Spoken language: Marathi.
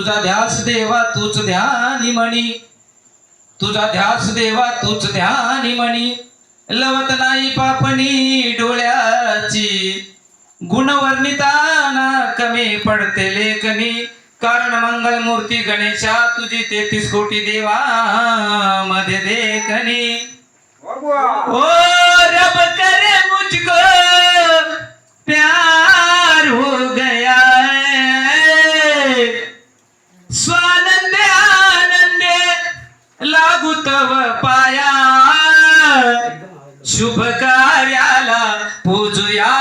तुझा ध्यास देवा तूच ध्यानी म्हणी, तुझा ध्यास देवा तूच ध्यानी म्हणी. लवत नाही पापणी डोळ्याची, गुणवर्णिताना कमी पडते लेखनी. कारण मंगल मूर्ती गणेशा तुझी 33 कोटी देवा मध्ये देखनी. ओ रब करे मुझको प्यार हो गया है, स्वानंदे आनंदे लागू तव पाया. शुभ कार्याला पूजुया